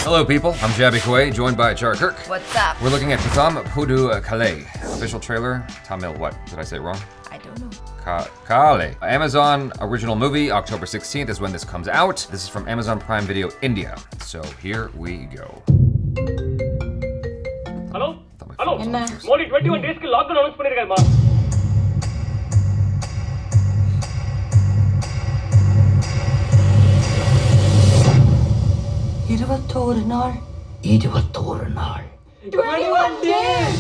Hello people, I'm Jaby Koay, joined by Achara KIRK. What's up? We're looking at PUTHAM, PUDHU, KAALAI. Official trailer, Tamil what? Did I say it wrong? I don't know. KAALAI. Amazon original movie, October 16th is when this comes out. This is from Amazon Prime Video India. So here we go. Hello? Hello? More than 21 days ku lockdown announce பண்ணிருக்காருமா. இருபத்தோரு நாள் 21 days.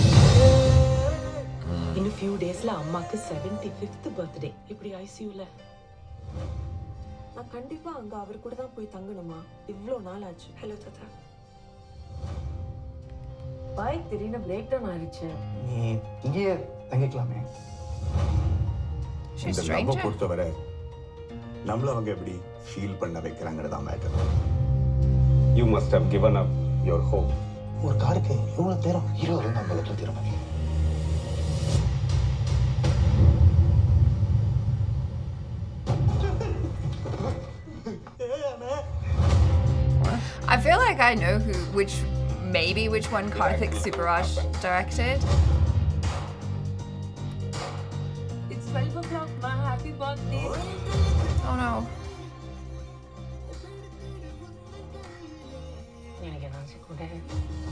In a few daysல அம்மாக்கு 75th birthday. இப்படி ICUல நான் கண்டிப்பா அங்க அவர் கூட தான் போய் தங்கணுமா? இவ்ளோ நாள் ஆச்சு. ஹலோ தாத்தா. பைக் திடீர்னு பிரேக் டவுன் ஆயிடுச்சு. நீ இங்கே தங்கிக்கலாமே. She's இந்த லவ் பொறுத்தவரை நம்மள அவங்க எப்படி ஃபீல் பண்ண வைக்கிறாங்கறது தான் matter. You must have given up your hope. ஒரு காருக்கு எவ்வளவு நேரம் ஹீரோ இருந்தா நம்மள தூத்திர மாதிரி. I feel like I know which one Karthik Subaraj directed. It's 12 o'clock, ma. Happy birthday. Oh no. எனக்கு என்னாச்சு கூட.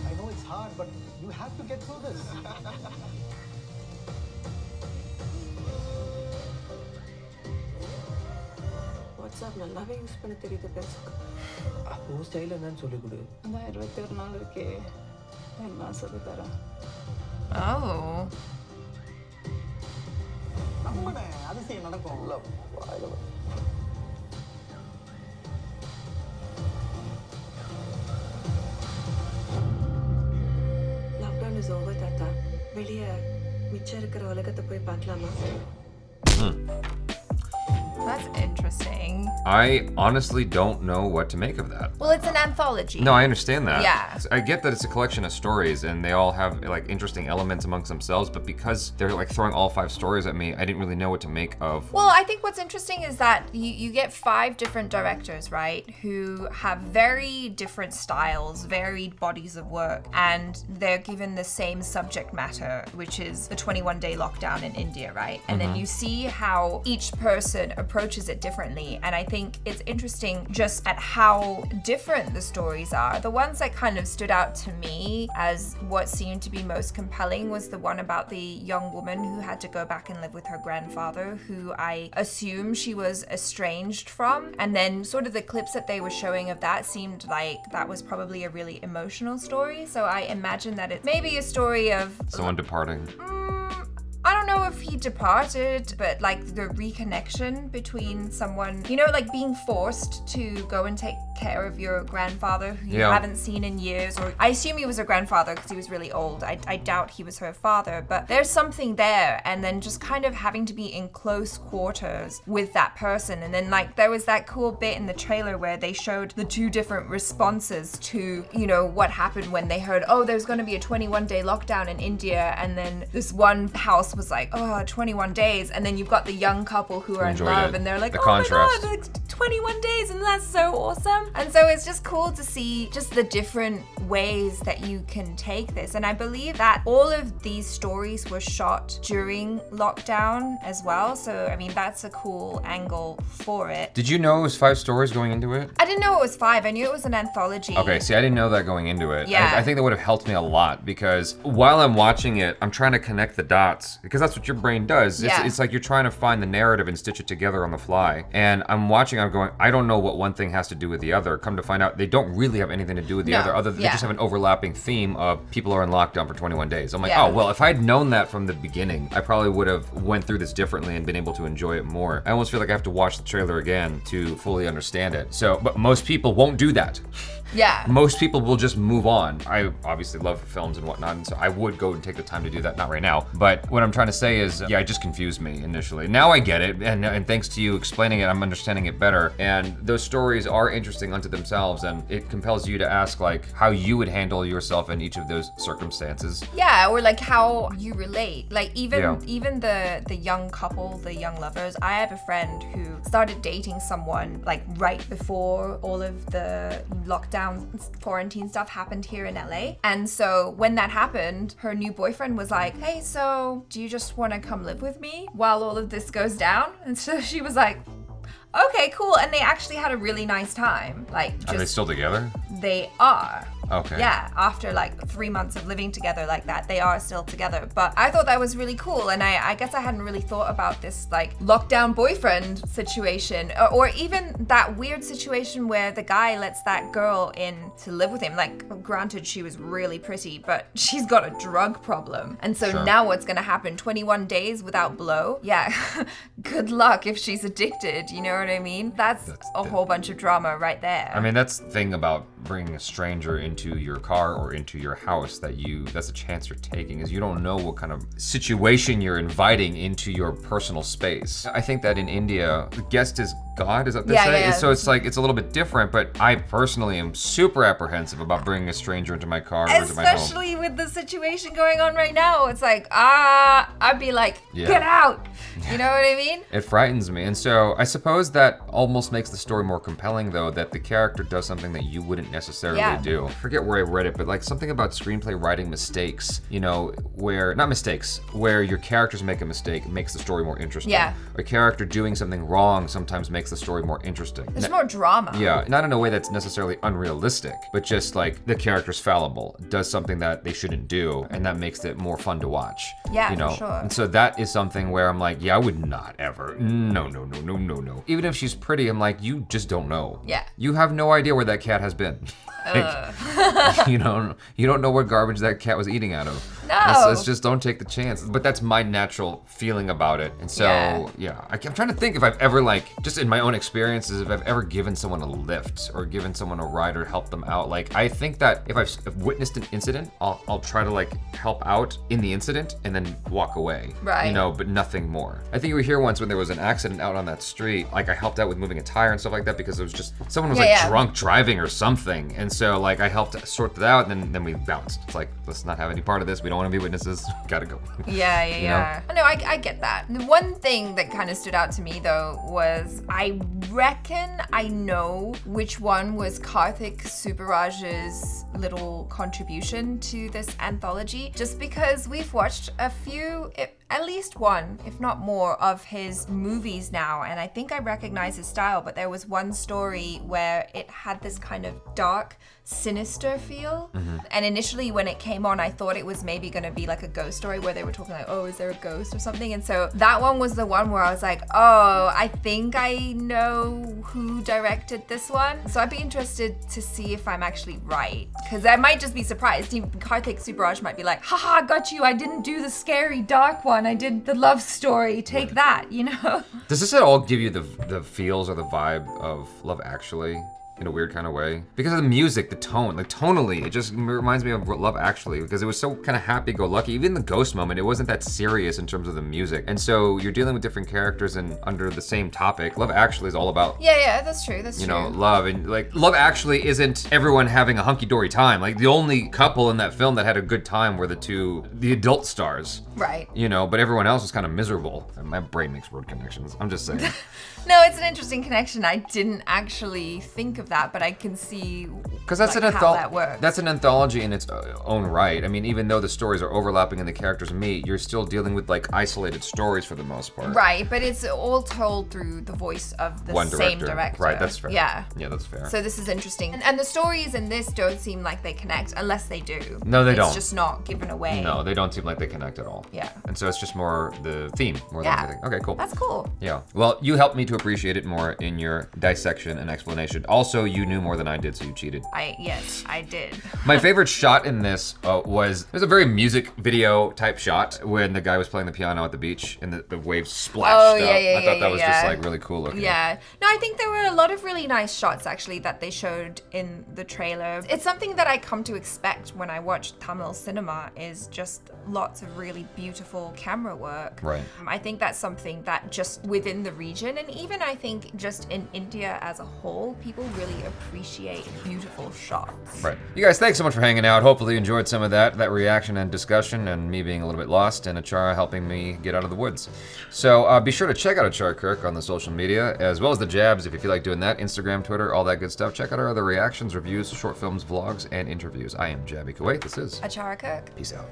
I know it's hard, but you have to get through this. WhatsApp நல்லாவே யூஸ் பண்ண தெரியுது பேசுக்கு. அப்போ ஸ்டைல் என்னன்னு சொல்லி கொடு. அந்த 21 நாள் இருக்கே. நான் சொல்லி தரேன். Oh. அம்மனே அதிசயம் நடக்கும். வாயில Lockdown is over, தாத்தா. வெளிய மிச்சம் இருக்கிற உலகத்தை போய் பார்க்கலாமா? That's interesting. I honestly don't know what to make of that. Well, it's an anthology. No, I understand that. Yeah. I get that it's a collection of stories and they all have like interesting elements amongst themselves, but because they're like throwing all 5 stories at me, I didn't really know what to make of. Well, I think what's interesting is that you get 5 different directors, right, who have very different styles, varied bodies of work, and they're given the same subject matter, which is the 21-day lockdown in India, right? And then you see how each person approaches it differently, and I think it's interesting just at how different the stories are. The ones that kind of stood out to me as what seemed to be most compelling was the one about the young woman who had to go back and live with her grandfather, who I assume she was estranged from, and then sort of the clips that they were showing of that seemed like that was probably a really emotional story, so I imagine that it's maybe a story of Someone departing. I don't know if he departed, but like the reconnection between someone, you know, like being forced to go and take care of your grandfather who you haven't seen in years, or I assume he was her grandfather because he was really old. I doubt he was her father, but there's something there, and then just kind of having to be in close quarters with that person. And then like there was that cool bit in the trailer where they showed the 2 different responses to, you know, what happened when they heard, oh, there's going to be a 21-day lockdown in India, and then this one house was like, oh, 21 days, and then you've got the young couple who are in love, and they're like, The oh contrast. my god, like 21 days, and that's so awesome. And so it's just cool to see just the different ways that you can take this, and I believe that all of these stories were shot during lockdown as well, so I mean that's a cool angle for it. Did you know it was 5 stories going into it? I didn't know it was 5, I knew it was an anthology. Okay, see, I didn't know that going into it. Yeah. I think that would have helped me a lot because while I'm watching it, I'm trying to connect the dots because that's what your brain does. It's like you're trying to find the narrative and stitch it together on the fly. And I'm watching, I'm going, I don't know what one thing has to do with the other. Come to find out, they don't really have anything to do with the other than they just have an overlapping theme of people are in lockdown for 21 days. I'm like, oh, well, if I'd known that from the beginning, I probably would have went through this differently and been able to enjoy it more. I almost feel like I have to watch the trailer again to fully understand it. So, but most people won't do that. Yeah. Most people will just move on. I obviously love films and whatnot, and so I would go and take the time to do that, not right now. But what I'm trying to say is, it just confused me initially. Now I get it, and thanks to you explaining it, I'm understanding it better. And those stories are interesting unto themselves, and it compels you to ask like how you would handle yourself in each of those circumstances. Yeah, or like how you relate. Like even the young couple, the young lovers. I have a friend who started dating someone like right before all of the lockdown lockdown quarantine stuff happened here in LA. And so when that happened, her new boyfriend was like, hey, so do you just want to come live with me while all of this goes down? And so she was like, okay, cool. And they actually had a really nice time. Like, Are they still together? They are. Okay. Yeah, after like 3 months of living together like that, they are still together. But I thought that was really cool. And I guess I hadn't really thought about this like lockdown boyfriend situation or even that weird situation where the guy lets that girl in to live with him. Like, granted, she was really pretty, but she's got a drug problem. And so now what's going to happen? 21 days without blow? Yeah, good luck if she's addicted. You know what I mean? That's a whole bunch of drama right there. I mean, that's the thing about bringing a stranger into your car or into your house that's a chance you're taking, is you don't know what kind of situation you're inviting into your personal space. I think that in India, the guest is God, is that what they say? Yeah. So it's like, it's a little bit different, but I personally am super apprehensive about bringing a stranger into my car or into my home. Especially with the situation going on right now. It's like, I'd be like, get out. You know what I mean? It frightens me. And so I suppose that almost makes the story more compelling, though, that the character does something that you wouldn't necessarily do. I forget where I read it, but like something about screenplay writing mistakes, you know, where your characters make a mistake makes the story more interesting. Yeah. A character doing something wrong sometimes makes the story more interesting. There's more drama. Yeah, not in a way that's necessarily unrealistic, but just like the character's fallible, does something that they shouldn't do, and that makes it more fun to watch. Yeah, you know? for sure. And so that is something where I'm like, yeah, I would not ever. No. Even if she's pretty, I'm like, you just don't know. Yeah. You have no idea where that cat has been. You don't know what garbage that cat was eating out of. No. It's just don't take the chance. But that's my natural feeling about it. And so, I'm trying to think if I've ever, like, just in my own experiences, if I've ever given someone a lift or given someone a ride or helped them out. Like, I think that if I've witnessed an incident, I'll try to, like, help out in the incident and then walk away. Right. You know, but nothing more. I think you were here once when there was an accident out on that street. Like, I helped out with moving a tire and stuff like that because it was just, someone was drunk driving or something. And so, like, I helped sort that out, and then we bounced. It's like, let's not have any part of this. We don't want to be witnesses. Gotta go. Yeah. No, I get that. The one thing that kind of stood out to me, though, was I reckon I know which one was Karthik Subbaraj's little contribution to this anthology, just because we've watched a few, at least one, if not more, of his movies now, and I think I recognize his style, but there was one story where it had this kind of dark, sinister feel. And initially when it came on, I thought it was maybe going to be like a ghost story where they were talking like, oh, is there a ghost or something? And so that one was the one where I was like, oh, I think I know who directed this one. So I'd be interested to see if I'm actually right, because I might just be surprised. Karthik Subbaraj might be like, haha, got you. I didn't do the scary dark one. I did the love story. Take that, you know? Does this at all give you the feels or the vibe of Love Actually? In a weird kind of way, because of the music, the tone, like tonally, it just reminds me of Love Actually, because it was so kind of happy-go-lucky. Even the ghost moment, it wasn't that serious in terms of the music, and so you're dealing with different characters and under the same topic. Love Actually is all about that's true. That's you know, love, and like Love Actually isn't everyone having a hunky-dory time. Like the only couple in that film that had a good time were the adult stars, right? You know, but everyone else was kind of miserable. My brain makes word connections. I'm just saying. No, it's an interesting connection. I didn't actually think of that, but I can see because that's how that works. That's an anthology in its own right. I mean, even though the stories are overlapping and the characters meet, you're still dealing with like isolated stories for the most part. Right, but it's all told through the voice of the same director. Right, that's fair. Yeah, that's fair. So this is interesting, and the stories in this don't seem like they connect unless they do. No, they don't. It's just not given away. No, they don't seem like they connect at all. Yeah. And so it's just more the theme more than anything. Okay, cool. That's cool. Yeah. Well, you helped me to appreciate it more in your dissection and explanation. Also, you knew more than I did, so you cheated. Yes, I did. My favorite shot in this was a very music video type shot when the guy was playing the piano at the beach and the waves splashed up. I thought that was just like really cool looking. Yeah. No, I think there were a lot of really nice shots actually that they showed in the trailer. It's something that I come to expect when I watch Tamil cinema, is just lots of really beautiful camera work. Right. I think that's something that just within the region, and even I think just in India as a whole, people really really appreciate beautiful shots. Right. You guys, thanks so much for hanging out. Hopefully you enjoyed some of that reaction and discussion, and me being a little bit lost, and Achara helping me get out of the woods. So be sure to check out Achara KIRK on the social media, as well as the Jabs if you feel like doing that. Instagram, Twitter, all that good stuff. Check out our other reactions, reviews, short films, vlogs, and interviews. I am Jaby Koay. This is Achara KIRK. Peace out.